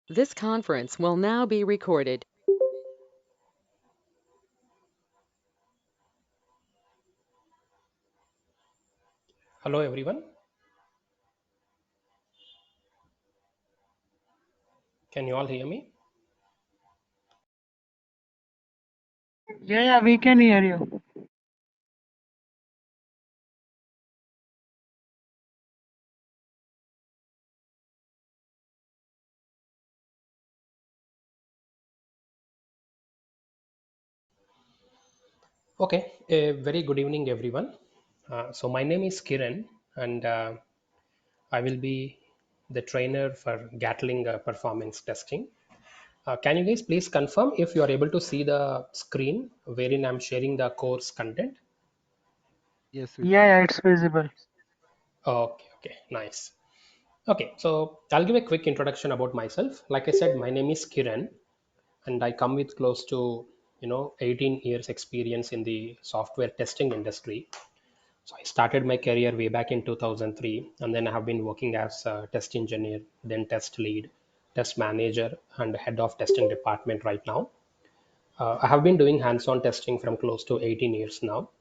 This conference will now be recorded. Hello everyone. Can you all hear me? Yeah, we can hear you. Okay, a very good evening everyone. So my name is Kiran and I will be the trainer for Gatling performance testing. Can you guys please confirm if you are able to see the screen wherein I'm sharing the course content? Yes, we Yeah, can. yeah, it's visible. Okay, okay, nice. Okay, so I'll give a quick introduction about myself. Like I said, my name is Kiran and I come with close to 18 years experience in the software testing industry. So I started my career way back in 2003, and then I have been working as a test engineer, then test lead, test manager, and head of testing department right now. I have been doing hands-on testing from close to 18 years now,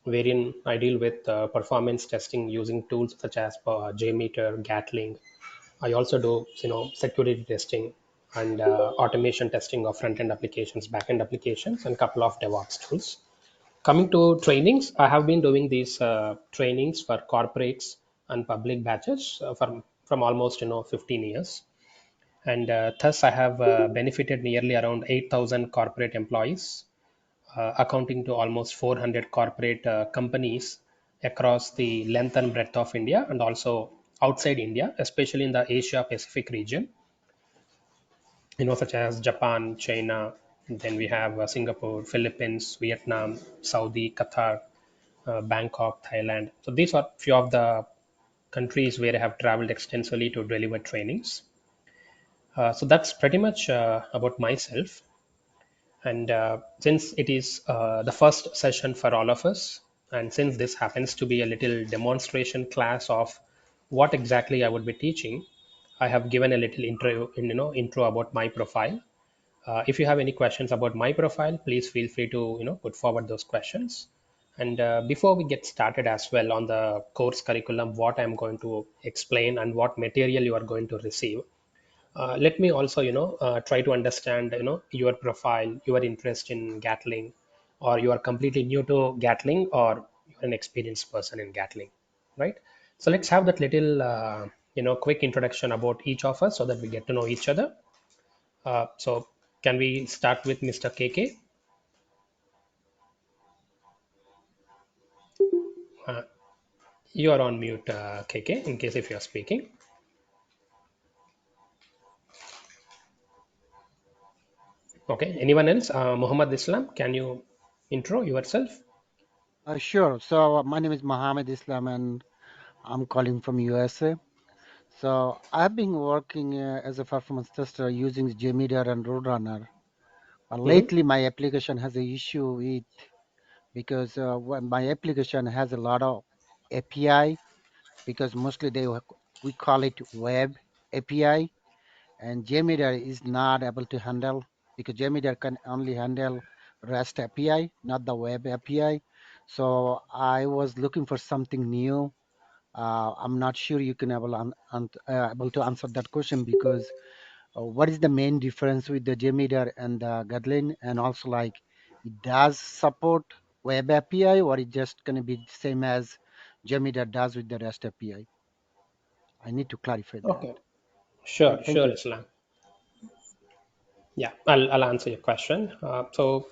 wherein I deal with performance testing using tools such as Jmeter, Gatling. I also do security testing and automation testing of front-end applications, back-end applications, and couple of DevOps tools. Coming to trainings, I have been doing these trainings for corporates and public batches from almost 15 years, and thus I have benefited nearly around 8,000 corporate employees, accounting to almost 400 corporate companies across the length and breadth of India and also outside India, especially in the Asia Pacific region, such as Japan, China, and then we have Singapore, Philippines, Vietnam, Saudi, Qatar, Bangkok, Thailand. So these are few of the countries where I have traveled extensively to deliver trainings. So that's pretty much about myself. And since it is the first session for all of us, and since this happens to be a little demonstration class of what exactly I would be teaching, I have given a little intro about my profile. If you have any questions about my profile, please feel free to put forward those questions. And before we get started as well on the course curriculum, what I'm going to explain and what material you are going to receive, let me also try to understand your profile, your interest in Gatling, or you are completely new to Gatling, or you're an experienced person in Gatling, right? So let's have that little quick introduction about each of us so that we get to know each other. So can we start with Mr. KK? Uh, you are on mute, KK, in case if you are speaking. Okay. Anyone else? Muhammad Islam, can you intro yourself? Sure. So my name is Mohammed Islam, and I'm calling from USA. So I've been working as a performance tester using Jmeter and LoadRunner. But Hmm. lately, my application has an issue with because when my application has a lot of API because mostly we call it web API, and Jmeter is not able to handle because Jmeter can only handle REST API, not the web API. So I was looking for something new. I'm not sure you can able to answer that question because what is the main difference with the Jmeter and the Gatling, and also like it does support web API or it just gonna be same as Jmeter does with the REST API? I need to clarify that. Okay. Sure, Thank sure, you. Islam. Yeah, I'll answer your question. So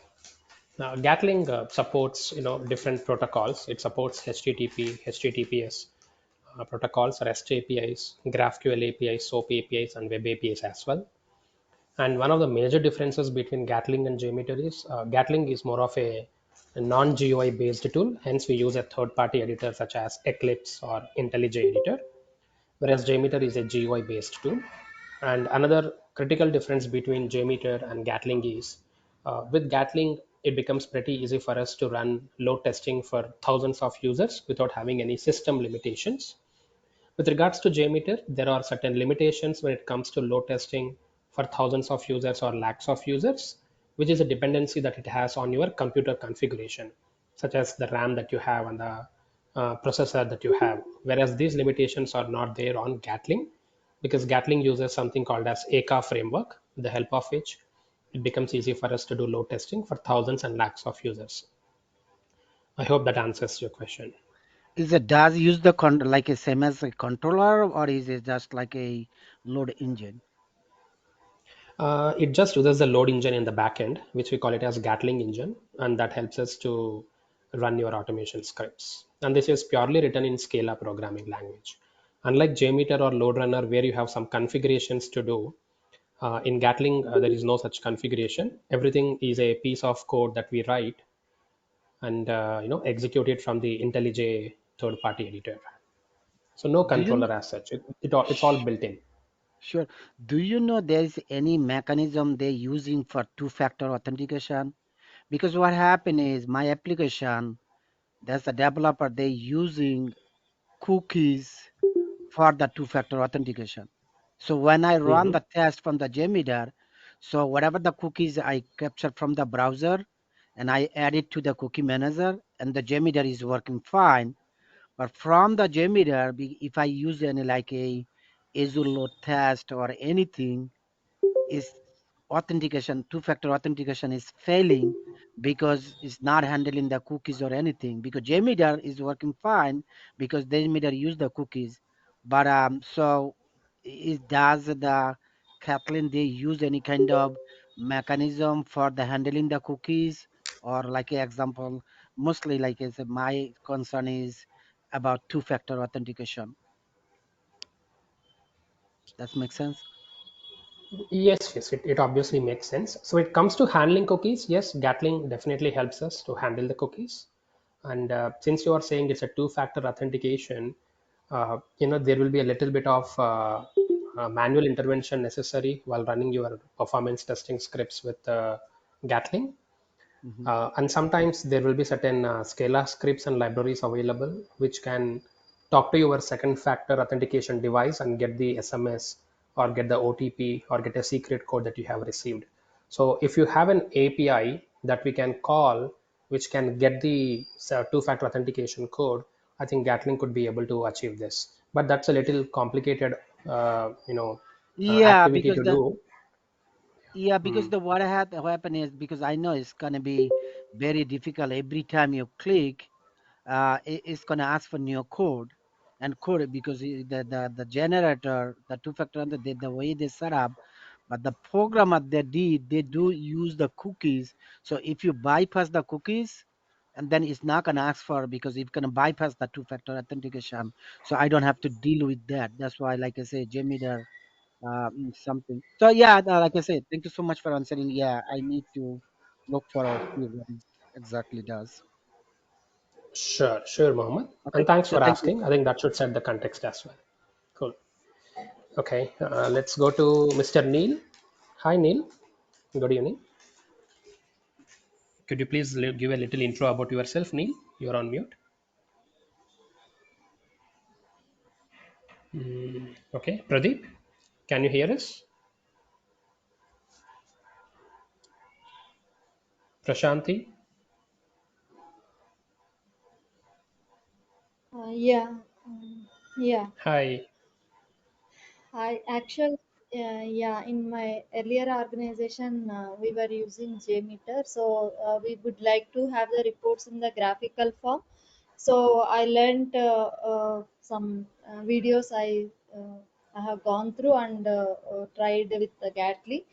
Gatling supports different protocols. It supports HTTP, HTTPS protocols, REST APIs, GraphQL APIs, SOAP APIs, and Web APIs as well. And one of the major differences between Gatling and JMeter is Gatling is more of a non-GUI based tool. Hence, we use a third-party editor such as Eclipse or IntelliJ editor, whereas Jmeter is a GUI based tool. And another critical difference between Jmeter and Gatling is with Gatling, it becomes pretty easy for us to run load testing for thousands of users without having any system limitations. With regards to Jmeter, there are certain limitations when it comes to load testing for thousands of users or lakhs of users, which is a dependency that it has on your computer configuration, such as the RAM that you have and the processor that you have. Whereas these limitations are not there on Gatling, because Gatling uses something called as ACA framework, with the help of which it becomes easy for us to do load testing for thousands and lakhs of users. I hope that answers your question. Is it does use the like a same as a controller, or is it just like a load engine? It just uses the load engine in the backend, which we call it as Gatling engine, and that helps us to run your automation scripts. And this is purely written in Scala programming language. Unlike Jmeter or LoadRunner, where you have some configurations to do, in Gatling there is no such configuration. Everything is a piece of code that we write and execute it from the IntelliJ third-party editor. So no Do you controller as such. It's all built in. sure? Do you know there is any mechanism they're using for two-factor authentication? Because what happened is my application, there's a developer they using cookies for the two-factor authentication. So when I run Mhm. the test from the Jmeter, so whatever the cookies I capture from the browser and I add it to the cookie manager and the Jmeter is working fine. But from the Jmeter, if I use any like a Azure load test or anything, is authentication, two-factor authentication is failing because it's not handling the cookies or anything. Because Jmeter is working fine because Jmeter use the cookies, but so is does the Kathleen they use any kind of mechanism for the handling the cookies or like a example, mostly like is my concern is about two-factor authentication. That makes sense. Yes, yes, it obviously makes sense. So it comes to handling cookies. Yes, Gatling definitely helps us to handle the cookies. And since you are saying it's a two-factor authentication, there will be a little bit of manual intervention necessary while running your performance testing scripts with Gatling. Hmm. And sometimes there will be certain Scala scripts and libraries available which can talk to your second factor authentication device and get the SMS or get the OTP or get a secret code that you have received. So if you have an API that we can call which can get the two-factor authentication code, I think Gatling could be able to achieve this. But that's a little complicated, Yeah, activity because to the do. Yeah, because Hmm. the what had happen is because I know it's gonna be very difficult every time you click, it's gonna ask for new code and code it because the generator, the two-factor the way they set up, but the programmer they do use the cookies. So if you bypass the cookies, and then it's not gonna ask for because it's gonna bypass the two-factor authentication. So I don't have to deal with that. That's why, like I say, Jmeter something. So yeah, like I said, thank you so much for answering. Yeah, I need to look for or see what it exactly does. Sure, sure, Mohammed. Okay, And thanks so for thank you. asking. I think that should set the context as well. Cool. Okay, let's go to Mr. Neil. Hi, Neil. Good evening. Could you please give a little intro about yourself, Neil? You're on mute. Okay, Pradeep, can you hear us? Prashanti, Yeah, yeah. hi. I actually, yeah, in my earlier organization, we were using Jmeter, so we would like to have the reports in the graphical form. So I learned some videos I have gone through and tried with the Gatling.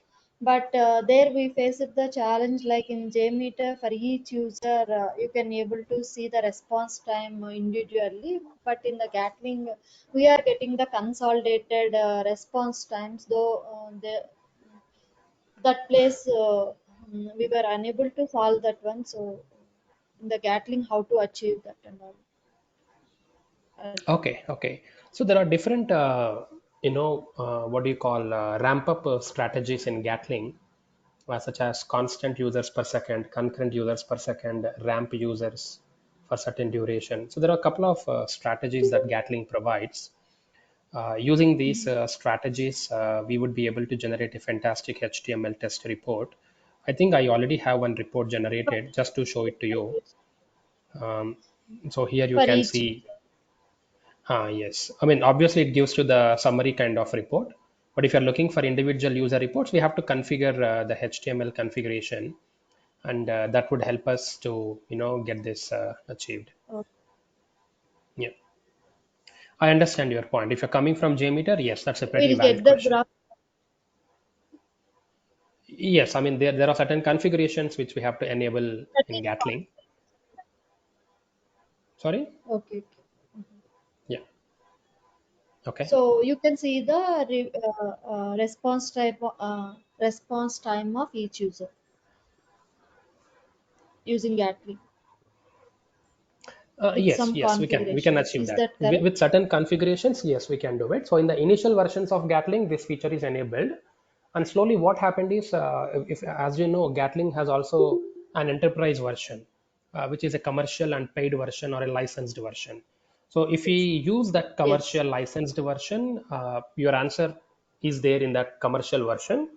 But there we faced the challenge like in JMeter for each user, you can able to see the response time individually. But in the Gatling, we are getting the consolidated response times. Though that place we were unable to solve that one. So in the Gatling, how to achieve that and all. Okay, okay. So there are different, what do you call ramp up strategies in Gatling, such as constant users per second, concurrent users per second, ramp users for certain duration. So there are a couple of strategies that Gatling provides. Using these strategies, we would be able to generate a fantastic HTML test report. I think I already have one report generated just to show it to you. Um, so here you for can each. see, yes, I mean, obviously it gives you the summary kind of report. But if you're looking for individual user reports, we have to configure the HTML configuration, and that would help us to, get this achieved. Okay. Yeah, I understand your point. If you're coming from JMeter, yes, that's a pretty We'll valid get the question. graph. Yes, I mean there are certain configurations which we have to enable in Gatling. Sorry? Okay. Okay. Yeah. Okay. So you can see the response time of each user using Gatling with Yes, some yes, we can configurations. achieve Is that that correct? with certain configurations. Yes, we can do it. So in the initial versions of Gatling, this feature is enabled, and slowly what happened is, if as you know, Gatling has also an enterprise version, which is a commercial and paid version or a licensed version. So if we use that Yes. commercial licensed version, your answer is there in that commercial version.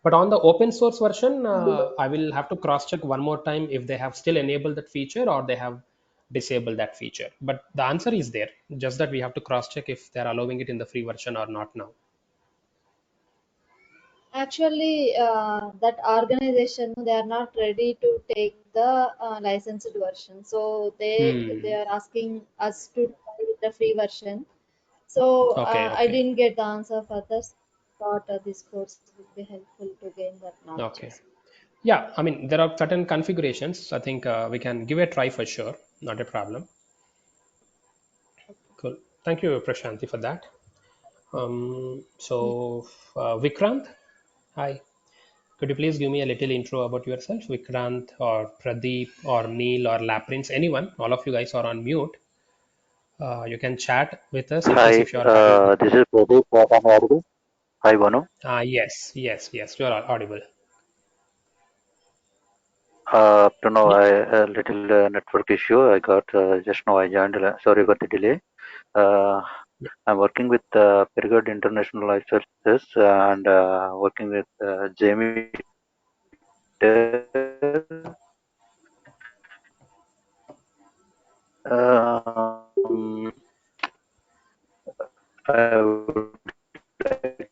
But on the open source version, I will have to cross check one more time if they have still enabled that feature or they have disabled that feature. But the answer is there, just that we have to cross check if they're allowing it in the free version or not now. Actually, that organization they are not ready to take the licensed version, so they Hmm. are asking us to try with the free version. So Okay, I okay, didn't get the answer for this. Thought this course would be helpful to gain that knowledge okay. as Yeah, I mean, there are certain configurations. I think we can give it a try for sure. Not a problem. Cool. Thank you, Prashanti, for that. well. So, Vikrant, hi. Could you please give me a little intro about yourself, Vikrant or Pradeep or Neil or Laprince, anyone? All of you guys are on mute. You can chat with us in case Hi, if you are having. this is Pradeep. Am I audible? Hi, Banu. Yes, yes, yes, you are audible. To know Yeah, I a little network issue. I got just now. I joined. Sorry for the delay. Uh, yeah. I'm working with Perigord International Life Services and working with Jmeter. Um, I would like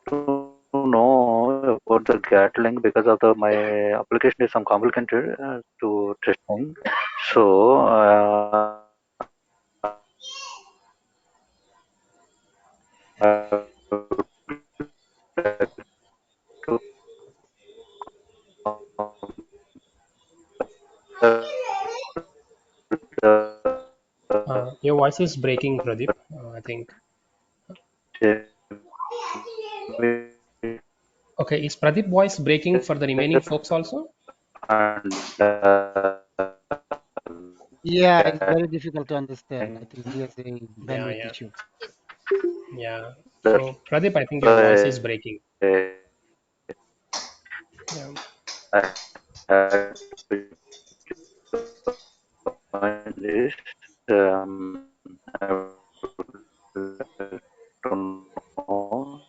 to know about the Gatling because of my application is some complicated to testing. So I would like to compare the Your voice is breaking, Pradeep. I think. Jmeter Okay, is Pradeep voice breaking for the remaining folks also? and Yeah, it's very Gatling. difficult to understand. I think he has a Yeah, bandwidth yeah, issue. yeah. That's So, Pradeep, I think your voice is why breaking. Yeah. I had to join this. I would like to know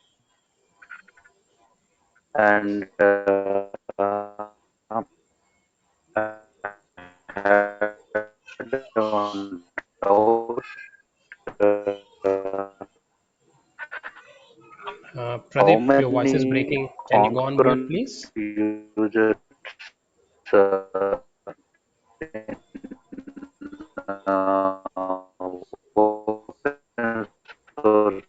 and I had one doubt. Uh, how Pradeep, your voice is many breaking. Can you go on mute, concurrent please? users uh, in open source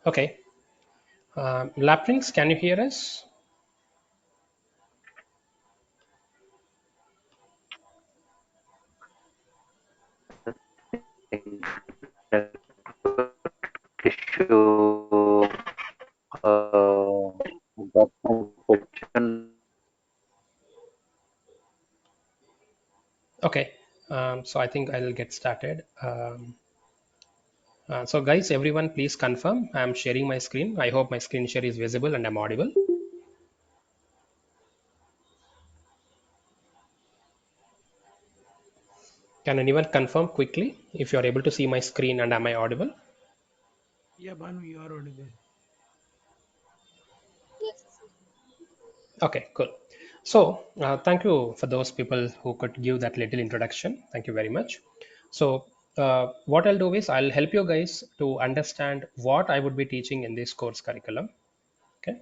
Okay. Laprince, can you hear us? issue that section. Okay. So I think I'll get started. So guys, everyone please confirm. I'm sharing my screen. I hope my screen share is visible and I'm audible. Can anyone confirm quickly if you're able to see my screen and am I audible? Yeah, Banu, you are audible. Yes. Okay, cool. So thank you for those people who could give that little introduction. Thank you very much. So what I'll do is I'll help you guys to understand what I would be teaching in this course curriculum. Okay.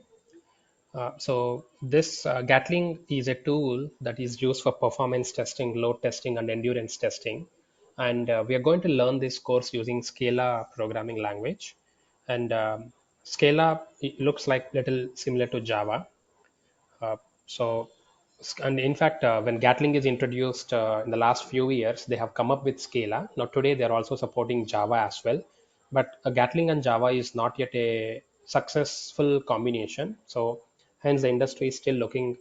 So this Gatling is a tool that is used for performance testing, load testing, and endurance testing. And we are going to learn this course using Scala programming language. And Scala it looks like little similar to Java. Uh, so, and in fact, when Gatling is introduced in the last few years, they have come up with Scala. Now, today they're also supporting Java as well. But Gatling and Java is not yet a successful combination. So, hence the industry is still looking,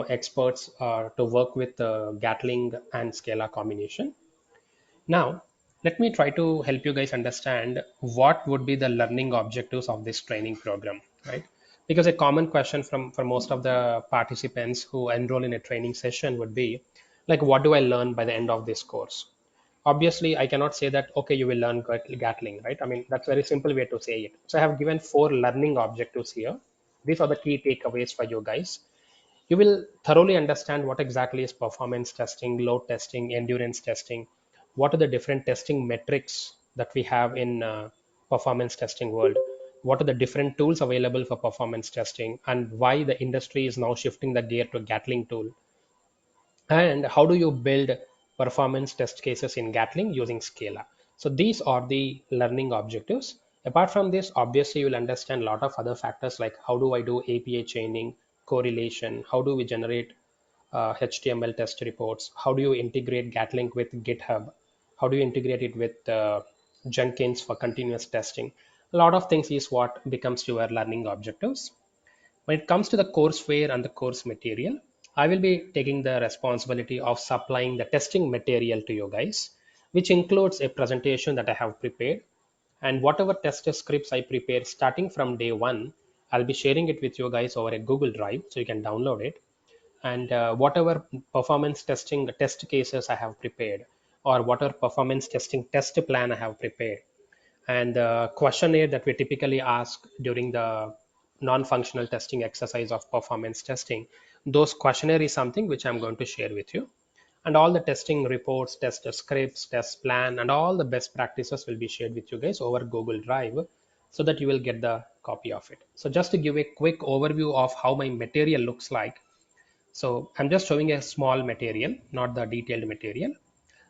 experts to work with Gatling and Scala combination. Now, let me try to help you guys understand what would be the learning objectives of this training program, right? Because a common question from for most of the participants who enroll in a training session would be like, what do I learn by the end of this course? Obviously, I cannot say that, okay, you will learn Gatling, right? I mean, that's a very simple way to say it. So I have given 4 learning objectives here. These are the key takeaways for you guys. You will thoroughly understand what exactly is performance testing, load testing, endurance testing, what are the different testing metrics that we have in performance testing world, what are the different tools available for performance testing, and why the industry is now shifting the gear to Gatling tool, and how do you build performance test cases in Gatling using Scala. So these are the learning objectives. Apart from this, obviously you'll understand a lot of other factors like how do I do API chaining, correlation, how do we generate HTML test reports, how do you integrate Gatling with GitHub, how do you integrate it with Jenkins for continuous testing. A lot of things is what becomes your learning objectives. When it comes to the courseware and the course material, I will be taking the responsibility of supplying the testing material to you guys, which includes a presentation that I have prepared. And whatever test scripts I prepare starting from day one, I'll be sharing it with you guys over a Google Drive so you can download it. And whatever performance testing test cases I have prepared, or whatever performance testing test plan I have prepared, and the questionnaire that we typically ask during the non-functional testing exercise of performance testing, those questionnaire is something which I'm going to share with you. And all the testing reports, test scripts, test plan, and all the best practices will be shared with you guys over Google Drive so that you will get the copy of it. So just to give a quick overview of how my material looks like. So I'm just showing a small material, not the detailed material.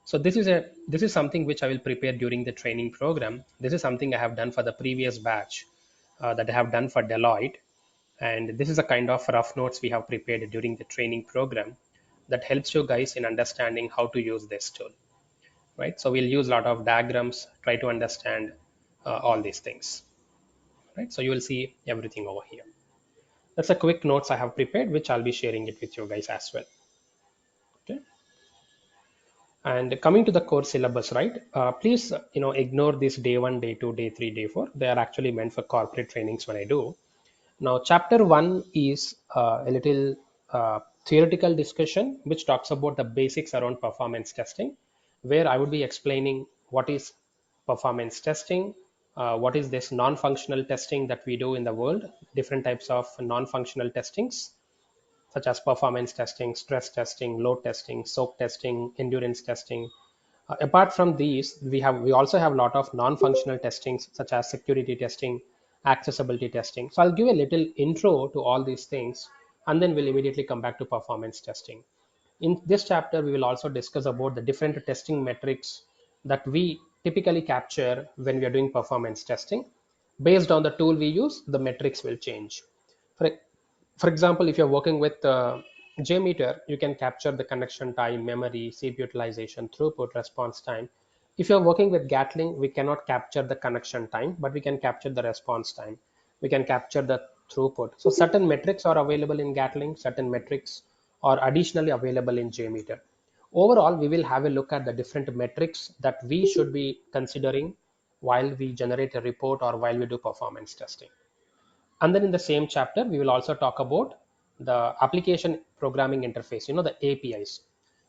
So this is something which I will prepare during the training program. This is something I have done for the previous batch that I have done for Deloitte, and this is a kind of rough notes we have prepared during the training program that helps you guys in understanding how to use this tool, right? So we'll use a lot of diagrams, try to understand all these things, right? So you will see everything over here. That's a quick notes I have prepared, which I'll be sharing it with you guys as well. Okay. And coming to the core syllabus, right? Please, ignore this day one, day two, day three, day four. They are actually meant for corporate trainings when I do. Now, chapter one is a little theoretical discussion, which talks about the basics around performance testing, where I would be explaining what is performance testing, what is this non-functional testing that we do in the world, different types of non-functional testings, such as performance testing, stress testing, load testing, soak testing, endurance testing. Apart from these, we also have a lot of non-functional testings such as security testing, accessibility testing. So I'll give a little intro to all these things, and then we'll immediately come back to performance testing. In this chapter, we will also discuss about the different testing metrics that we typically capture when we are doing performance testing. Based on the tool we use, the metrics will change. For, for example, if you're working with Jmeter, you can capture the connection time, memory, CPU utilization, throughput, response time. If you're working with Gatling, we cannot capture the connection time, but we can capture the response time. We can capture the throughput. So certain metrics are available in Gatling, certain metrics are additionally available in Jmeter. Overall, we will have a look at the different metrics that we should be considering while we generate a report or while we do performance testing. And then in the same chapter, we will also talk about the application programming interface, the APIs.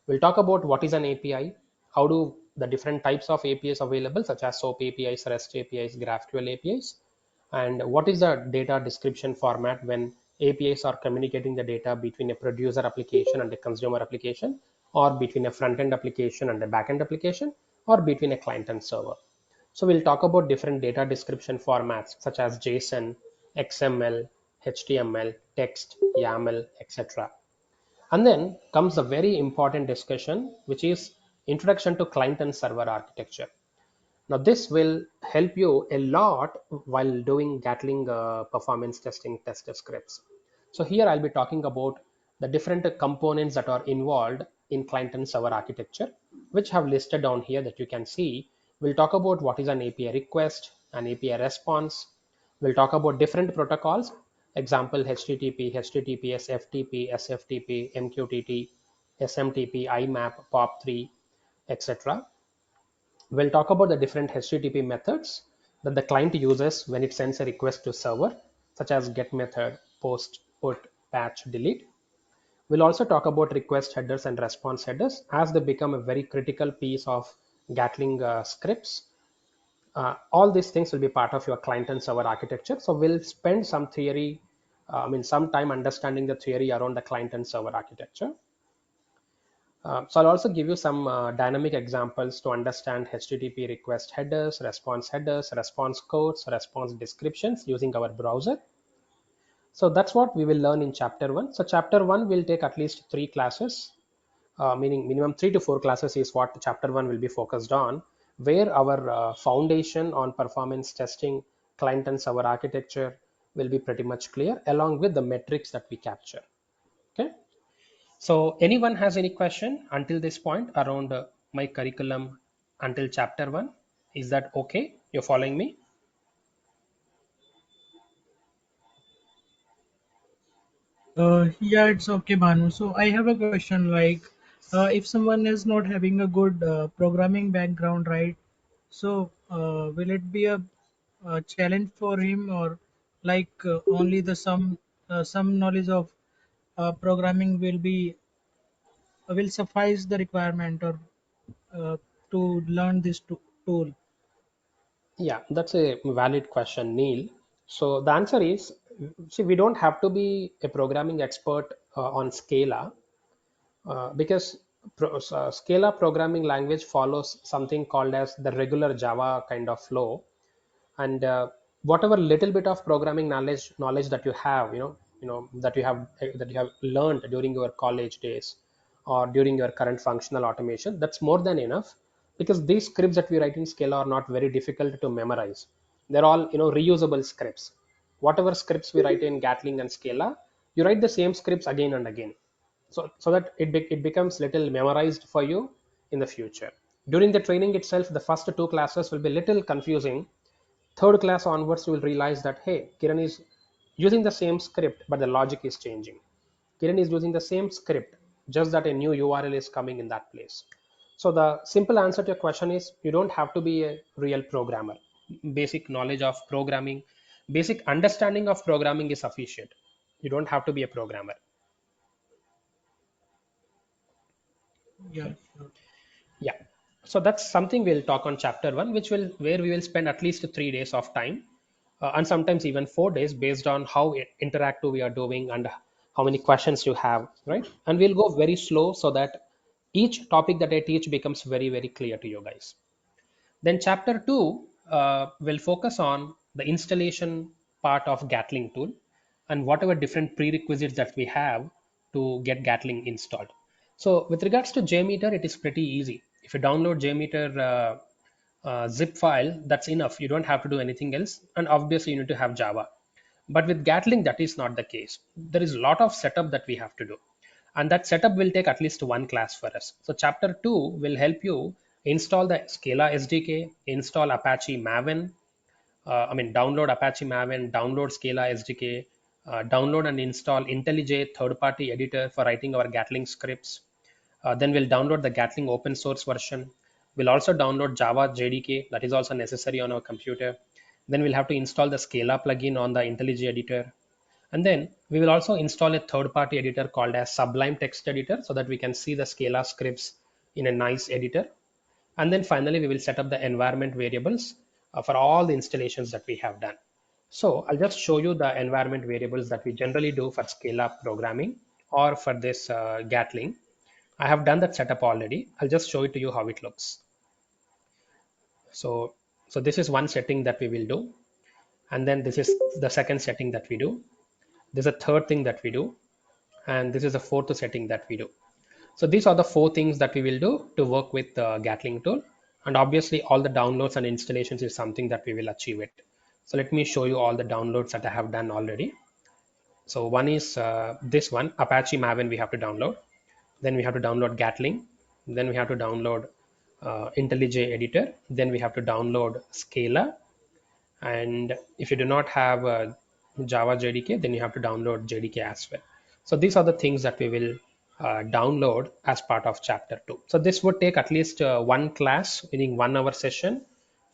We'll talk about what is an API, how do the different types of APIs available, such as SOAP APIs, REST APIs, GraphQL APIs, and what is the data description format when APIs are communicating the data between a producer application and a consumer application, or between a front-end application and a back-end application, or between a client and server. So we'll talk about different data description formats such as JSON, XML, HTML, text, YAML, etc. And then comes the very important discussion, which is introduction to client and server architecture. Now, this will help you a lot while doing Gatling performance testing test scripts. So here I'll be talking about the different components that are involved in client and server architecture, which have listed down here that you can see. We'll talk about what is an API request, an API response. We'll talk about different protocols, example HTTP, HTTPS, FTP, SFTP, MQTT, SMTP, IMAP, POP3, etc. We'll talk about the different HTTP methods that the client uses when it sends a request to server, such as get method, post, put, patch, delete. We'll also talk about request headers and response headers as they become a very critical piece of Gatling scripts. All these things will be part of your client and server architecture. So we'll spend some theory, some time understanding the theory around the client and server architecture. So I'll also give you some dynamic examples to understand HTTP request headers, response codes, response descriptions using our browser. So that's what we will learn in chapter 1. So chapter 1 will take at least 3 classes, meaning minimum 3 to 4 classes is what chapter 1 will be focused on, where our foundation on performance testing, client and server architecture will be pretty much clear, along with the metrics that we capture. Okay. So anyone has any question until this point around my curriculum until chapter 1? Is that okay? You're following me? Yeah, it's okay, Banu. So I have a question like, if someone is not having a good programming background, right? So will it be a challenge for him, or like only the some knowledge of programming will suffice the requirement, or to learn this tool? Yeah, that's a valid question, Neil. So the answer is, see, we don't have to be a programming expert on Scala because Scala programming language follows something called as the regular Java kind of flow, and whatever little bit of programming knowledge that you have, that you have learned during your college days or during your current functional automation, that's more than enough, because these scripts that we write in Scala are not very difficult to memorize. They're all reusable scripts. Whatever scripts we write in Gatling and Scala, you write the same scripts again and again, so that it becomes little memorized for you in the future. During the training itself, the first 2 classes will be little confusing. Third class onwards, you will realize that, hey, Kiran is using the same script, but the logic is changing. Kiran is using the same script, just that a new URL is coming in that place. So the simple answer to your question is, you don't have to be a real programmer. Basic knowledge of programming, basic understanding of programming is sufficient. You don't have to be a programmer. Yeah, Okay. sure. Yeah. So that's something we'll talk on chapter 1, which will where we will spend at least 3 days of time, and sometimes even 4 days, based on how interactive we are doing and how many questions you have, right? And we'll go very slow so that each topic that I teach becomes very, very clear to you guys. Then chapter 2 will focus on the installation part of Gatling tool and whatever different prerequisites that we have to get Gatling installed. So with regards to Jmeter, it is pretty easy. If you download Jmeter zip file, that's enough. You don't have to do anything else. And obviously you need to have Java. But with Gatling, that is not the case. There is a lot of setup that we have to do. And that setup will take at least 1 class for us. So chapter 2 will help you install the Scala SDK, install Apache Maven, download Apache Maven, download Scala SDK, download and install IntelliJ third-party editor for writing our Gatling scripts. Then we'll download the Gatling open source version. We'll also download Java JDK, that is also necessary on our computer. Then we'll have to install the Scala plugin on the IntelliJ editor. And then we will also install a third-party editor called as Sublime Text Editor so that we can see the Scala scripts in a nice editor. And then finally, we will set up the environment variables for all the installations that we have done. So I'll just show you the environment variables that we generally do for Scala programming or for this Gatling. I have done that setup already. I'll just show it to you how it looks. So, so this is one setting that we will do. And then this is the second setting that we do. This is a third thing that we do. And this is the fourth setting that we do. So these are the four things that we will do to work with the Gatling tool. And obviously all the downloads and installations is something that we will achieve it. So let me show you all the downloads that I have done already. So one is this one, Apache Maven we have to download. Then we have to download Gatling. Then we have to download IntelliJ editor. Then we have to download Scala. And if you do not have Java JDK, then you have to download JDK as well. So these are the things that we will download as part of chapter 2. So this would take at least one class, meaning 1 hour session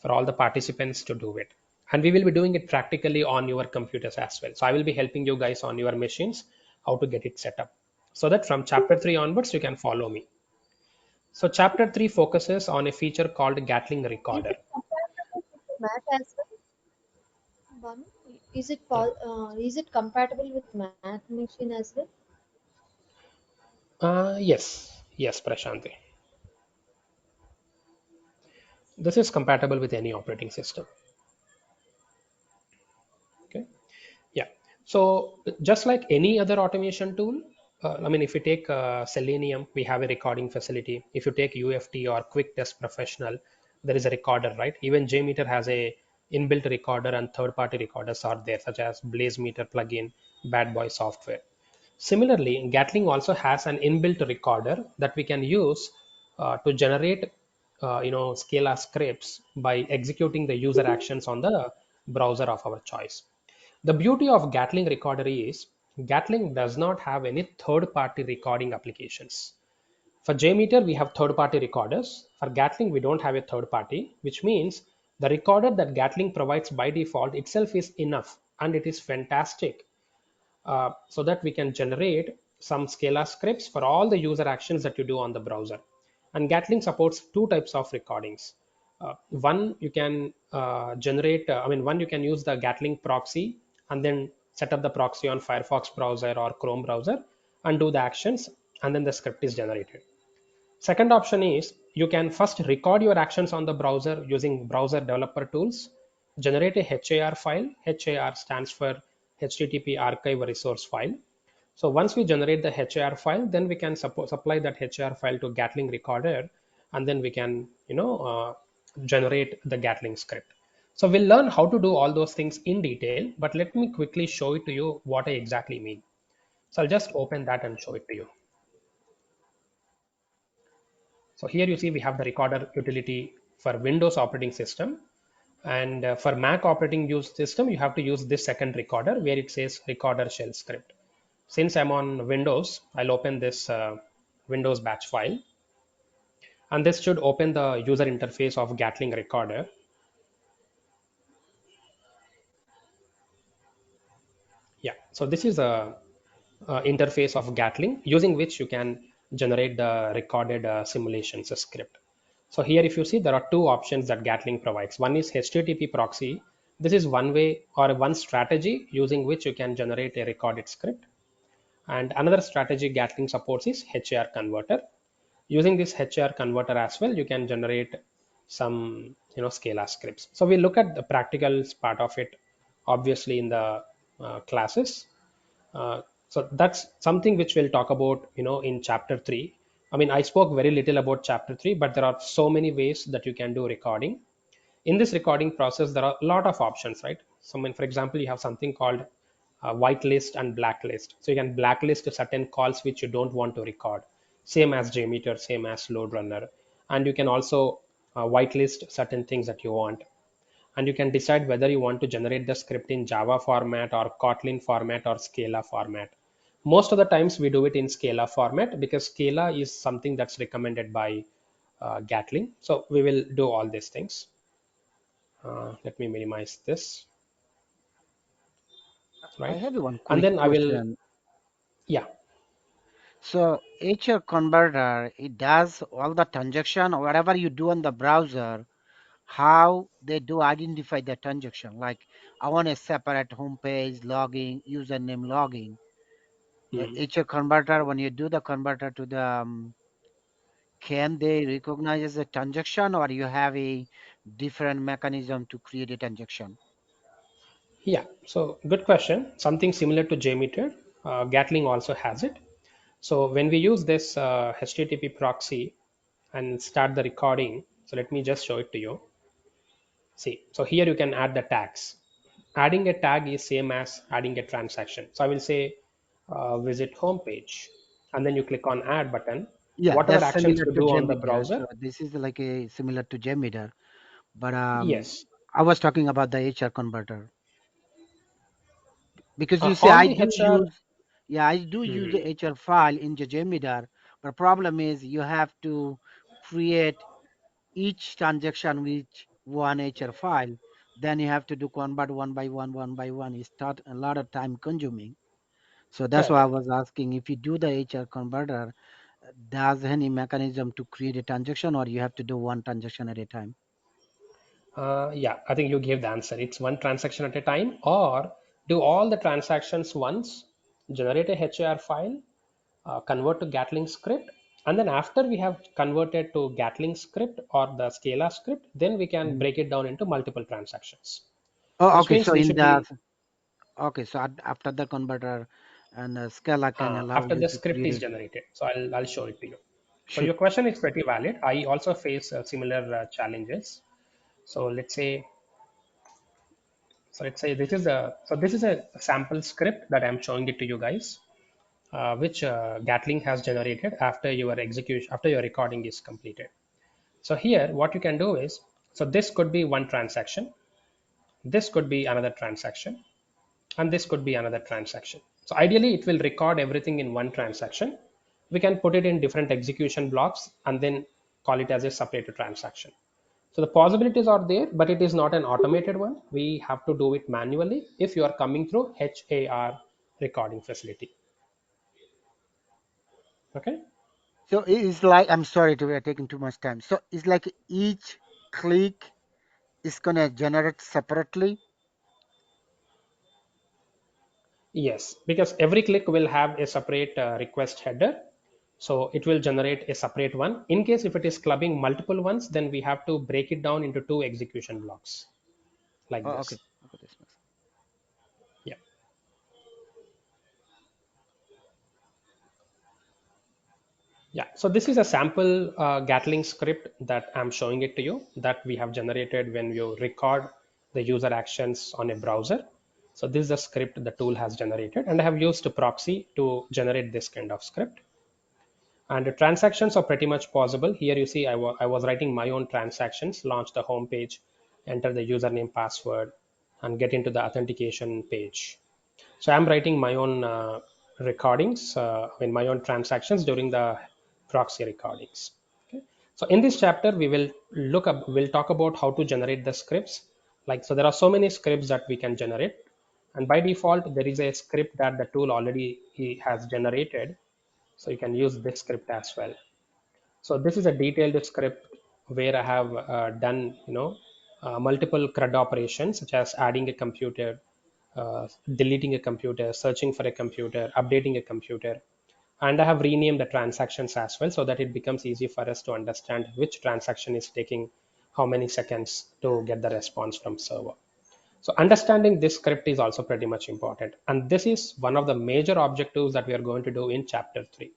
for all the participants to do it. And we will be doing it practically on your computers as well. So I will be helping you guys on your machines how to get it set up so that from chapter 3 onwards you can follow me. So chapter 3 focuses on a feature called Gatling Is Recorder. it compatible with Mac as well? Banu? Yeah. Is it compatible with Mac machine as well? Yes, Prashanti. This is compatible with any operating system. Okay. Yeah. So just like any other automation tool, I mean, if you take Selenium, we have a recording facility. If you take UFT or Quick Test Professional, there is a recorder, right? Even Jmeter has a inbuilt recorder and third-party recorders are there, such as BlazeMeter plugin, Bad Boy software. Similarly, Gatling also has an inbuilt recorder that we can use to generate, Scala scripts by executing the user actions on the browser of our choice. The beauty of Gatling Recorder is Gatling does not have any third-party recording applications. For JMeter, we have third-party recorders. For Gatling, we don't have a third party, which means the recorder that Gatling provides by default itself is enough and it is fantastic so that we can generate some Scala scripts for all the user actions that you do on the browser. And Gatling supports two types of recordings. One you can one you can use the Gatling proxy and then set up the proxy on Firefox browser or Chrome browser and do the actions, and then the script is generated. Second option is you can first record your actions on the browser using browser developer tools, generate a HAR file. HAR stands for HTTP archive resource file. So once we generate the HAR file, then we can supply that HAR file to Gatling recorder, and then we can generate the Gatling script. So we'll learn how to do all those things in detail, but let me quickly show it to you what I exactly mean. So I'll just open that and show it to you. So here you see we have the recorder utility for Windows operating system. And for Mac operating use system, you have to use this second recorder where it says recorder shell script. Since I'm on Windows, I'll open this Windows batch file. And this should open the user interface of Gatling recorder. Yeah, so this is a interface of Gatling using which you can generate the recorded simulations script. So here if you see there are two options that Gatling provides. One is HTTP proxy. This is one way or one strategy using which you can generate a recorded script. And another strategy Gatling supports is HAR converter. Using this HAR converter as well, you can generate some Scala scripts. So we look at the practical part of it obviously in the classes. So that's something which we'll talk about in chapter 3. I mean, I spoke very little about chapter 3, but there are so many ways that you can do recording. In this recording process there are a lot of options, right? So I mean, for example, you have something called whitelist and blacklist. So you can blacklist certain calls which you don't want to record, same as Jmeter, same as LoadRunner. And you can also whitelist certain things that you want, and you can decide whether you want to generate the script in Java format or Kotlin format or Scala format. Most of the times we do it in Scala format because Scala is something that's recommended by Gatling. So we will do all these things. Let me minimize this, I right? have one And quick then I will, question. yeah, So HR converter, it does all the transaction, whatever you do on the browser, how they do identify the transaction. Like I want a separate homepage logging, username logging. mm, HR converter, when you do the converter to the, can they recognize as a transaction or you have a different mechanism to create a transaction? yeah. So good question. Something similar to Jmeter, Gatling also has it. So when we use this HTTP proxy and start the recording, so let me just show it to you. See, so here you can add the tags. Adding a tag is same as adding a transaction. So I will say visit homepage, and then you click on add button. Yeah, Whatever that's actions similar you to do on the Jmeter. browser, So this is like a similar to Jmeter, but yes, I was talking about the HR converter because you see, on I the do HR, use, yeah, I do use mhm. the HR file in the Jmeter, but problem is you have to create each transaction with one HR file. Then you have to do convert one by one. It's start a lot of time consuming. So that's why I Correct. was asking if you do the HR converter, does any mechanism to create a transaction or you have to do one transaction at a time? Yeah, I think you gave the answer. It's one transaction at a time, or do all the transactions once, generate a HAR file, convert to Gatling script, and then after we have converted to Gatling script or the Scala script, then we can Mhm. break it down into multiple transactions. Oh, Which okay. means So we in should the be okay, so after the converter and Scala can allow after you the to script create is it. generated. So I'll show it to you. So Shoot. your question is pretty valid. I also face similar challenges. So let's say this is a sample script that I'm showing it to you guys, which Gatling has generated after your execution, after your recording is completed. So here, what you can do is, so this could be one transaction, this could be another transaction, and this could be another transaction. So ideally, it will record everything in one transaction. We can put it in different execution blocks and then call it as a separate transaction. So the possibilities are there, but it is not an automated one. We have to do it manually if you are coming through HAR recording facility. Okay. So it's like I'm sorry to be taking too much time. So it's like each click is gonna generate separately. Yes, because every click will have a separate request header. So it will generate a separate one. In case if it is clubbing multiple ones, then we have to break it down into two execution blocks like Oh, okay. this. Okay, this makes Yeah. Yeah. So this is a sample Gatling script that I'm showing it to you that we have generated when you record the user actions on a browser. So this is a script the tool has generated, and I have used a proxy to generate this kind of script. And the transactions are pretty much possible. Here you see I was writing my own transactions, launch the home page, enter the username password, and get into the authentication page. So I'm writing my own recordings, in my own transactions during the proxy recordings. Okay. So in this chapter, we'll talk about how to generate the scripts. Like, so there are so many scripts that we can generate. And by default, there is a script that the tool already has generated. So you can use this script as well. So this is a detailed script where I have done, multiple CRUD operations such as adding a computer, deleting a computer, searching for a computer, updating a computer. And I have renamed the transactions as well so that it becomes easy for us to understand which transaction is taking how many seconds to get the response from server. So understanding this script is also pretty much important. And this is one of the major objectives that we are going to do in chapter 3.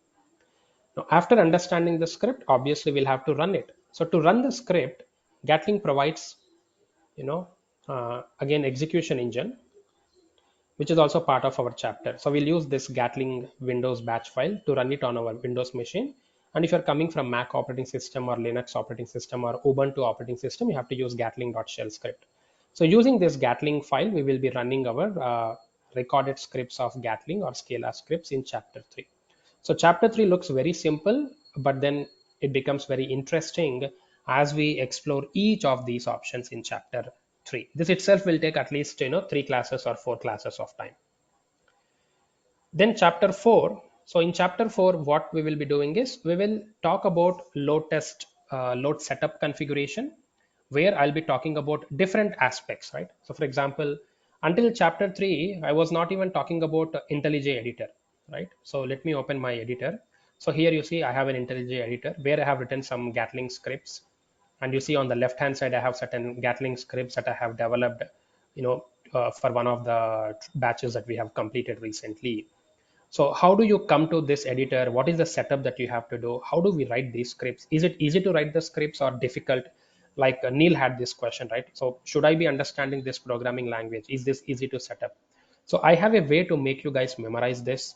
Now, after understanding the script, obviously we'll have to run it. So to run the script, Gatling provides, you know, again execution engine, which is also part of our chapter. So we'll use this Gatling Windows batch file to run it on our Windows machine. And if you're coming from Mac operating system or Linux operating system or Ubuntu operating system, you have to use Gatling.shell script. So using this Gatling file, we will be running our recorded scripts of Gatling or Scala scripts in chapter 3. So chapter 3 looks very simple, but then it becomes very interesting as we explore each of these options in chapter 3. This itself will take at least 3 classes or 4 classes of time. Then chapter 4. So in chapter 4, what we will be doing is we will talk about load setup configuration, where I'll be talking about different aspects, right? So for example, until chapter 3, I was not even talking about IntelliJ editor, right? So let me open my editor. So here you see I have an IntelliJ editor where I have written some Gatling scripts, and you see on the left hand side I have certain Gatling scripts that I have developed, for one of the batches that we have completed recently. So how do you come to this editor? What is the setup that you have to do? How do we write these scripts? Is it easy to write the scripts or difficult? Like Neil had this question, right? So should I be understanding this programming language? Is this easy to set up? So I have a way to make you guys memorize this.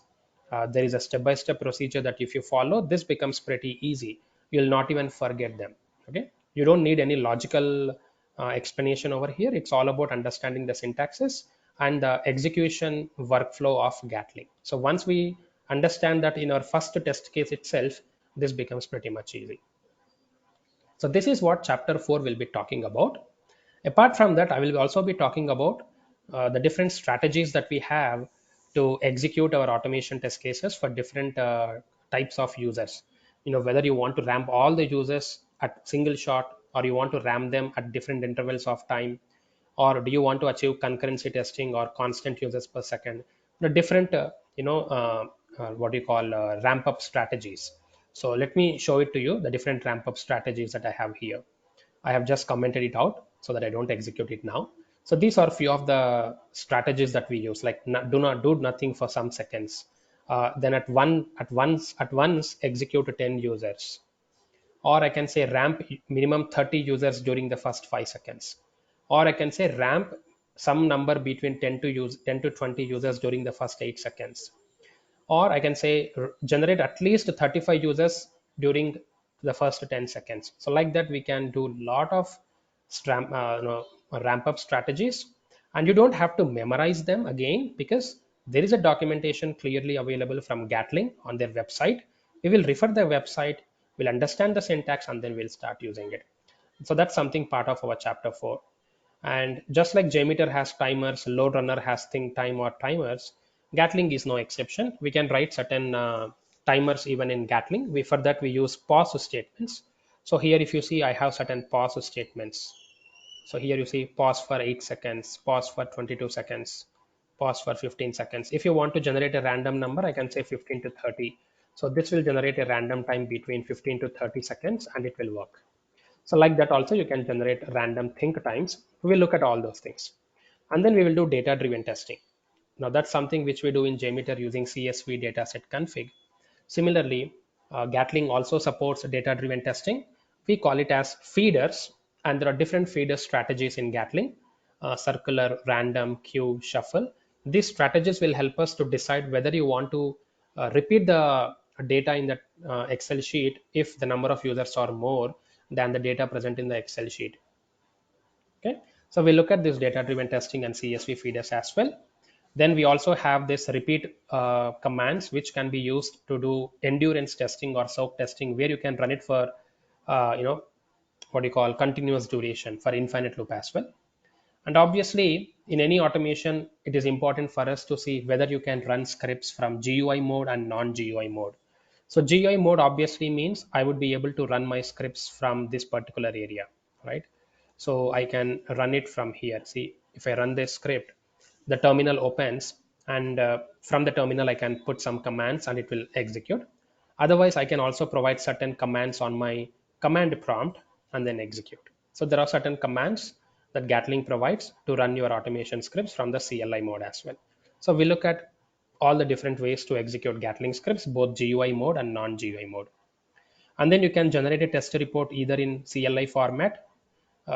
There is a step-by-step procedure that if you follow, this becomes pretty easy. You'll not even forget them. Okay, you don't need any logical explanation over here. It's all about understanding the syntaxes and the execution workflow of Gatling. So once we understand that in our first test case itself, this becomes pretty much easy. So this is what chapter 4 will be talking about. Apart from that, I will also be talking about the different strategies that we have to execute our automation test cases for different types of users. Whether you want to ramp all the users at single shot, or you want to ramp them at different intervals of time, or do you want to achieve concurrency testing or constant users per second. The different what do you call ramp up strategies. So let me show it to you, the different ramp up strategies that I have here. I have just commented it out so that I don't execute it now. So these are few of the strategies that we use, like do not do nothing for some seconds, then at once execute 10 users, or I can say ramp minimum 30 users during the first 5 seconds, or I can say ramp some number between 10 to 20 users during the first 8 seconds, or I can say generate at least 35 users during the first 10 seconds. So like that, we can do a lot of ramp up strategies, and you don't have to memorize them again, because there is a documentation clearly available from Gatling on their website. We will refer the website, we'll understand the syntax, and then we'll start using it. So that's something part of our chapter 4. And just like Jmeter has timers, LoadRunner has think time or timers, Gatling is no exception. We can write certain timers even in Gatling. For that we use pause statements. So here if you see, I have certain pause statements. So here you see pause for 8 seconds, pause for 22 seconds, pause for 15 seconds. If you want to generate a random number, I can say 15 to 30. So this will generate a random time between 15 to 30 seconds, and it will work. So like that also you can generate random think times. We'll look at all those things. And then we will do data driven testing. Now that's something which we do in Jmeter using CSV dataset config. Similarly, Gatling also supports data driven testing. We call it as feeders, and there are different feeder strategies in Gatling: circular, random, queue, shuffle. These strategies will help us to decide whether you want to repeat the data in the Excel sheet if the number of users are more than the data present in the Excel sheet. Okay, so we look at this data driven testing and CSV feeders as well. Then we also have this repeat commands, which can be used to do endurance testing or soak testing, where you can run it for what you call continuous duration, for infinite loop as well. And obviously, in any automation, it is important for us to see whether you can run scripts from GUI mode and non-GUI mode. So GUI mode obviously means I would be able to run my scripts from this particular area, right? So I can run it from here. See, if I run this script, the terminal opens, and from the terminal, I can put some commands and it will execute. Otherwise, I can also provide certain commands on my command prompt and then execute. So there are certain commands that Gatling provides to run your automation scripts from the CLI mode as well. So we look at all the different ways to execute Gatling scripts, both GUI mode and non-GUI mode. And then you can generate a test report either in CLI format,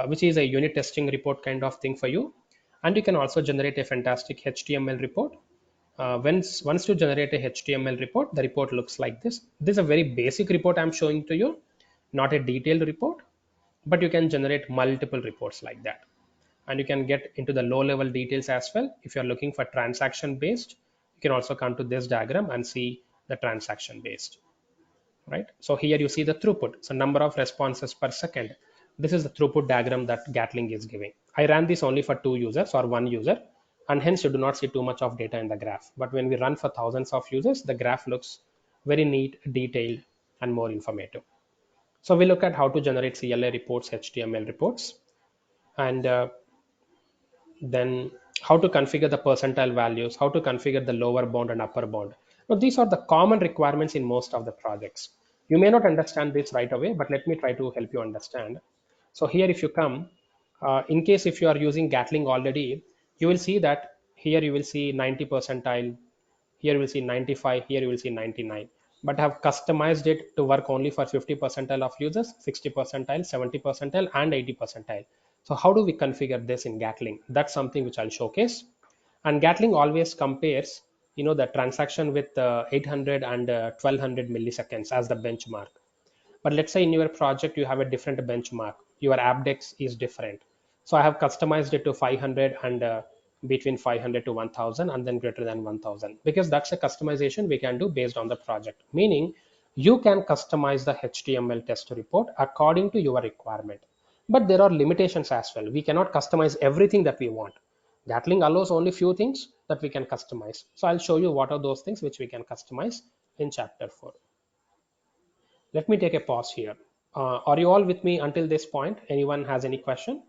which is a unit testing report kind of thing for you. And you can also generate a fantastic HTML report. Once you generate a HTML report, the report looks like this. This is a very basic report I'm showing to you, not a detailed report, but you can generate multiple reports like that. And you can get into the low level details as well. If you're looking for transaction based, you can also come to this diagram and see the transaction based. right? So here you see the throughput, so number of responses per second. This is the throughput diagram that Gatling is giving. I ran this only for 2 users or 1 user, and hence you do not see too much of data in the graph. But when we run for thousands of users, the graph looks very neat, detailed, and more informative. So we look at how to generate CLA reports, HTML reports, and then how to configure the percentile values, how to configure the lower bound and upper bound. Now, these are the common requirements in most of the projects. You may not understand this right away, but let me try to help you understand. So here, if you come, in case if you are using Gatling already, you will see that here you will see 90 percentile, here you will see 95, here you will see 99. But I have customized it to work only for 50 percentile of users, 60 percentile, 70 percentile, and 80 percentile. So how do we configure this in Gatling? That's something which I'll showcase. And Gatling always compares, the transaction with 800 and 1200 milliseconds as the benchmark. But let's say in your project you have a different benchmark, your AppDex is different. So I have customized it to 500 and between 500 to 1000 and then greater than 1000, because that's a customization we can do based on the project, meaning you can customize the HTML test report according to your requirement. But there are limitations as well. We cannot customize everything that we want. Gatling allows only few things that we can customize. So I'll show you what are those things which we can customize in chapter 4. Let me take a pause here. Are you all with me until this point? Anyone has any question?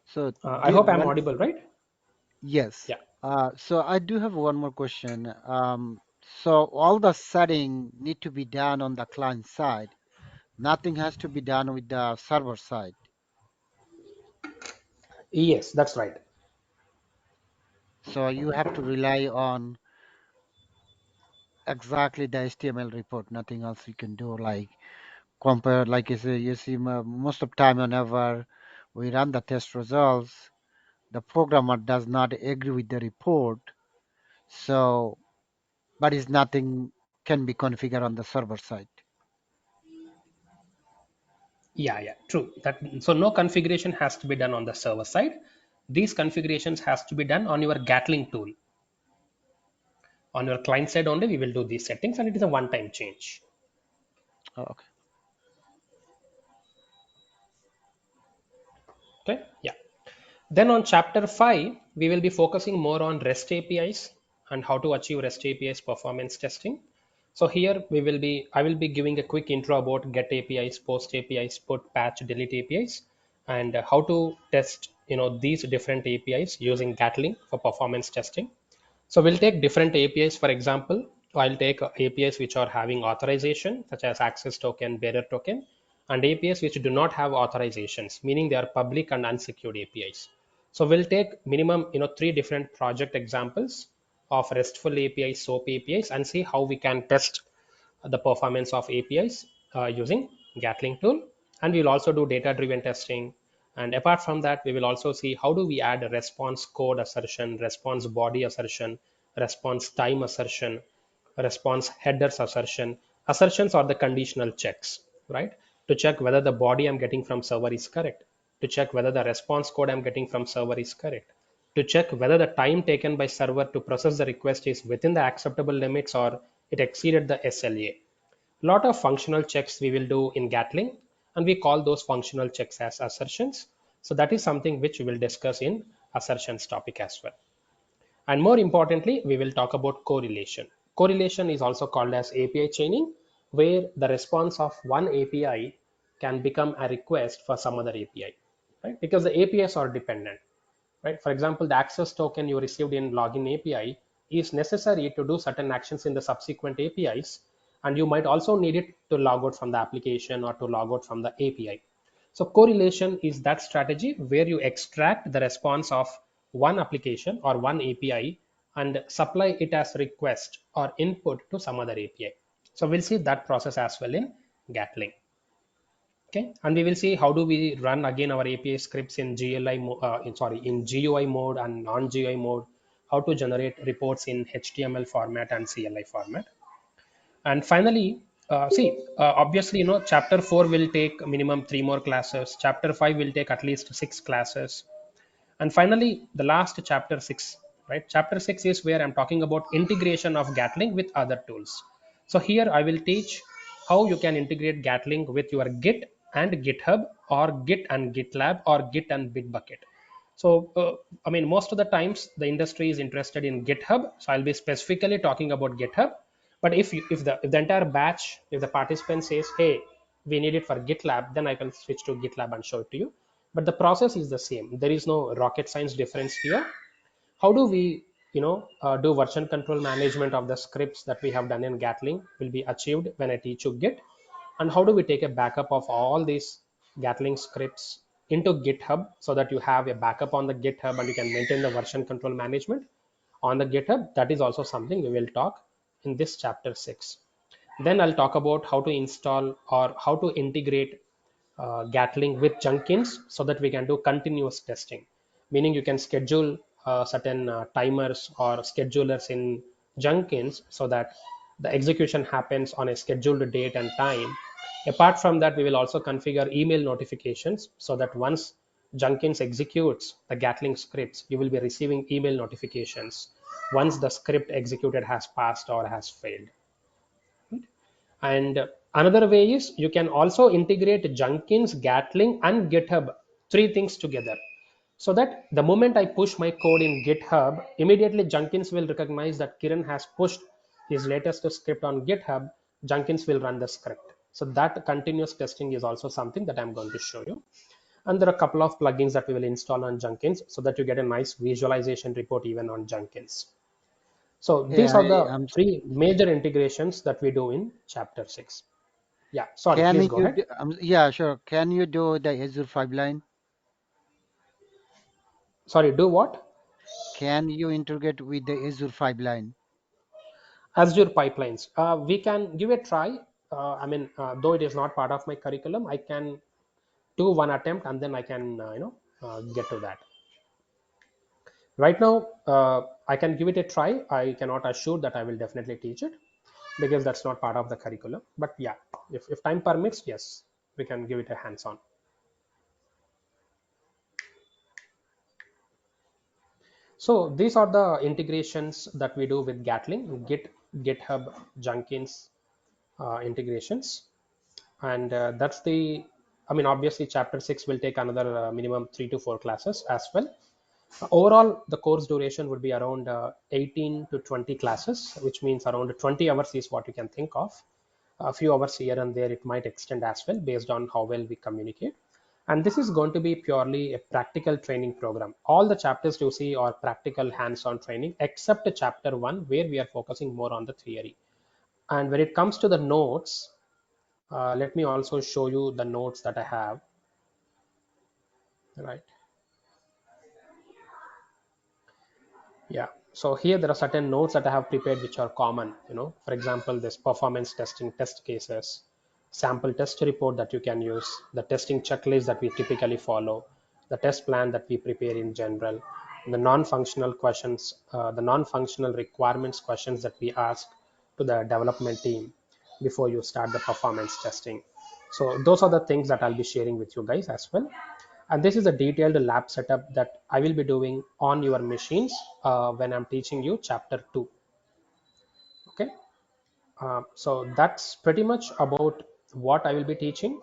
So I hope I'm well, audible, right? yes. Yeah. So I do have one more question. So all the setting need to be done on the client side. Nothing has to be done with the server side. Yes, that's right. So you have to rely on exactly the HTML report. Nothing else you can do. Like compare, like you see, most of the time whenever we run the test results, the programmer does not agree with the report. So, but is nothing can be configured on the server side. Yeah, yeah, true. That so no configuration has to be done on the server side. These configurations has to be done on your Gatling tool. On your client side only, we will do these settings, and it is a one-time change. Oh, okay. Okay. Yeah. Then on chapter 5, we will be focusing more on REST APIs and how to achieve REST APIs performance testing. So here I will be giving a quick intro about get APIs, post APIs, put, patch, delete APIs, and how to test these different APIs using Gatling for performance testing. So we'll take different APIs. For example, I'll take APIs which are having authorization, such as access token, bearer token, and APIs which do not have authorizations, meaning they are public and unsecured APIs. So we'll take minimum, three different project examples of RESTful APIs, SOAP APIs, and see how we can test the performance of APIs using Gatling tool. And we'll also do data-driven testing. And apart from that, we will also see how do we add a response code assertion, response body assertion, response time assertion, response headers assertion. Assertions are the conditional checks, right? To check whether the body I'm getting from server is correct, to check whether the response code I'm getting from server is correct, to check whether the time taken by server to process the request is within the acceptable limits or it exceeded the SLA. Lot of functional checks we will do in Gatling, and we call those functional checks as assertions. So that is something which we will discuss in assertions topic as well. And more importantly, we will talk about correlation. Correlation is also called as API chaining, where the response of one API can become a request for some other API, right? Because the APIs are dependent, right? For example, the access token you received in login API is necessary to do certain actions in the subsequent APIs, and you might also need it to log out from the application or to log out from the API. So correlation is that strategy where you extract the response of one application or one API and supply it as request or input to some other API. So we'll see that process as well in Gatling. Okay, and we will see how do we run again our API scripts in in GUI mode and non-GUI mode, how to generate reports in HTML format and CLI format. And finally, Obviously, chapter 4 will take minimum 3 more classes. Chapter 5 will take at least 6 classes. And finally, the last chapter 6, right? Chapter 6 is where I'm talking about integration of Gatling with other tools. So here I will teach how you can integrate Gatling with your Git and GitHub, or Git and GitLab, or Git and Bitbucket. So, I mean, most of the times the industry is interested in GitHub. So I'll be specifically talking about GitHub. But if the entire batch, if the participant says, hey, we need it for GitLab, then I can switch to GitLab and show it to you. But the process is the same. There is no rocket science difference here. How do we, do version control management of the scripts that we have done in Gatling will be achieved when I teach you Git. And how do we take a backup of all these Gatling scripts into GitHub so that you have a backup on the GitHub and you can maintain the version control management on the GitHub? That is also something we will talk in this chapter 6. Then I'll talk about how to install or how to integrate Gatling with Jenkins so that we can do continuous testing. Meaning you can schedule certain timers or schedulers in Jenkins so that the execution happens on a scheduled date and time. Apart from that, we will also configure email notifications so that once Jenkins executes the Gatling scripts, you will be receiving email notifications once the script executed has passed or has failed. And another way is you can also integrate Jenkins, Gatling, and GitHub, three things together. So that the moment I push my code in GitHub, immediately Jenkins will recognize that Kiran has pushed his latest script on GitHub. Jenkins will run the script. So that continuous testing is also something that I'm going to show you. And there are a couple of plugins that we will install on Jenkins so that you get a nice visualization report even on Jenkins. So Hey, these are the I'm three major integrations that we do in chapter 6. Yeah, sorry, can please go you ahead. do, yeah, sure. Can you do the Azure pipeline? Sorry, do what? Can you integrate with the Azure pipeline? Azure pipelines. We can give a try. Though it is not part of my curriculum, I can do one attempt and then I can, get to that. Right now, I can give it a try. I cannot assure that I will definitely teach it because that's not part of the curriculum. But yeah, if time permits, yes, we can give it a hands-on. So these are the integrations that we do with Gatling, Git, GitHub, Jenkins integrations. And that's the, I mean, obviously chapter 6 will take another minimum 3 to 4 classes as well. Overall, the course duration would be around 18 to 20 classes, which means around 20 hours is what you can think of. A few hours here and there, it might extend as well based on how well we communicate. And this is going to be purely a practical training program. All the chapters you see are practical hands-on training, except chapter 1, where we are focusing more on the theory. And when it comes to the notes, let me also show you the notes that I have, right? Yeah. So here there are certain notes that I have prepared which are common, for example, this performance testing test cases, sample test report that you can use, the testing checklist that we typically follow, the test plan that we prepare in general, the non-functional questions, the non-functional requirements questions that we ask to the development team before you start the performance testing. So those are the things that I'll be sharing with you guys as well. And this is a detailed lab setup that I will be doing on your machines when I'm teaching you chapter 2. Okay. So that's pretty much about what I will be teaching.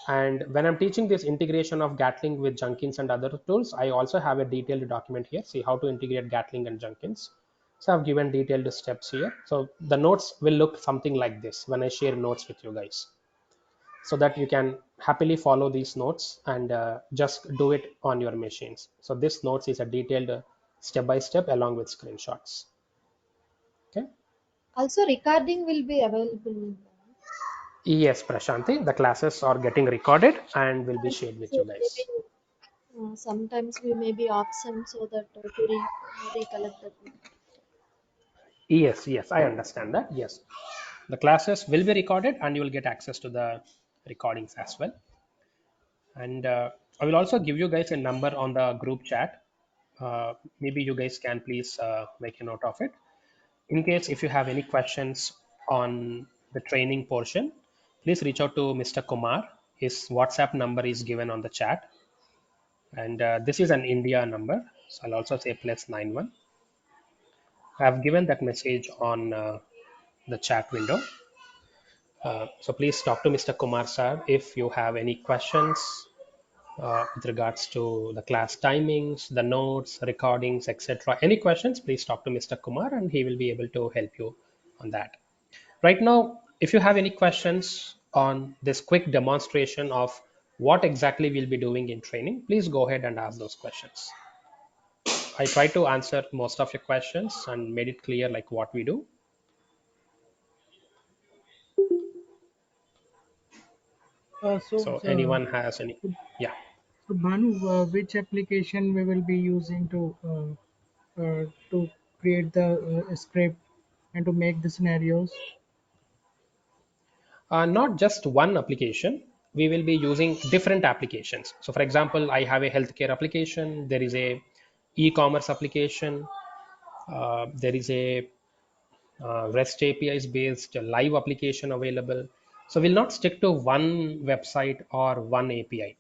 And when I'm teaching this integration of Gatling with Jenkins and other tools, I also have a detailed document here. See how to integrate Gatling and Jenkins. So I've given detailed steps here. So the notes will look something like this when I share notes with you guys, so that you can happily follow these notes and just do it on your machines. So this notes is a detailed step by step along with screenshots. Okay. Also, recording will be available. Yes, Prashanti, the classes are getting recorded and will be shared with you So guys. maybe sometimes we may be absent so that to recollect that. Yes, I understand that. Yes, the classes will be recorded and you will get access to the recordings as well. And I will also give you guys a number on the group chat. Maybe you guys can please make a note of it in case if you have any questions on the training portion, please reach out to Mr. Kumar. His WhatsApp number is given on the chat, and this is an India number, so I'll also say +91. I have given that message on the chat window. So please talk to Mr. Kumar sir if you have any questions with regards to the class timings, the notes, recordings, etc. Any questions, please talk to Mr. Kumar and he will be able to help you on that. Right now, if you have any questions on this quick demonstration of what exactly we'll be doing in training, please go ahead and ask those questions. I tried to answer most of your questions and made it clear like what we do. So anyone has any, So, yeah. so Bhanu, which application we will be using to create the script and to make the scenarios? Not just one application. We will be using different applications. So for example, I have a healthcare application, there is a e-commerce application, there is a REST APIs based live application available. So we'll not stick to one website or one API.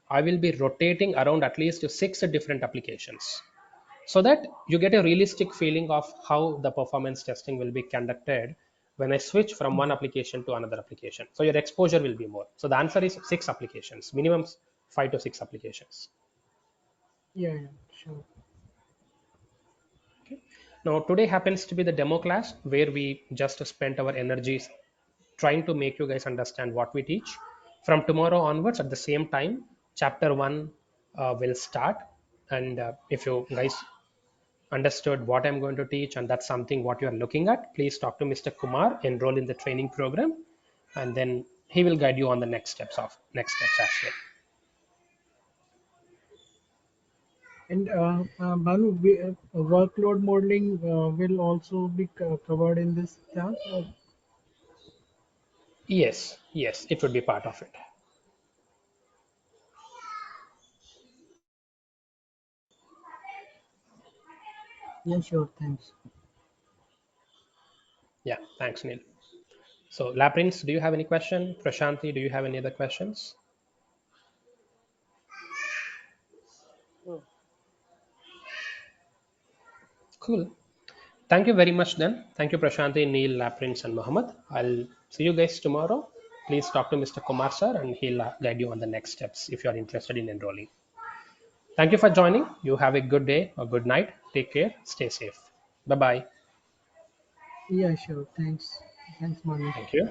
I will be rotating around at least 6 different applications so that you get a realistic feeling of how the performance testing will be conducted when I switch from one application to another application. So your exposure will be more. So the answer is 6 applications, minimum 5 to 6 applications. Yeah, yeah, sure. Okay. Now today happens to be the demo class where we just spent our energies trying to make you guys understand what we teach. From tomorrow onwards, at the same time, chapter one will start. And if you guys understood what I'm going to teach and that's something what you're looking at, please talk to Mr. Kumar, enroll in the training program, and then he will guide you on the next steps as well. And Bhanu, workload modeling will also be covered in this class? Or? Yes, it would be part of it. Yeah, sure. Thanks. Yeah, thanks, Neil. So, Laprince, do you have any question? Prashanti, do you have any other questions? Cool. Thank you very much then. Thank you, Prashanti, Neil, Laprince, and Mohammed. I'll see you guys tomorrow. Please talk to Mr. Kumar sir and he'll guide you on the next steps if you are interested in enrolling. Thank you for joining. You have a good day or good night. Take care. Stay safe. Bye bye. Yeah, sure. Thanks. Thanks, Bhanu. Thank you.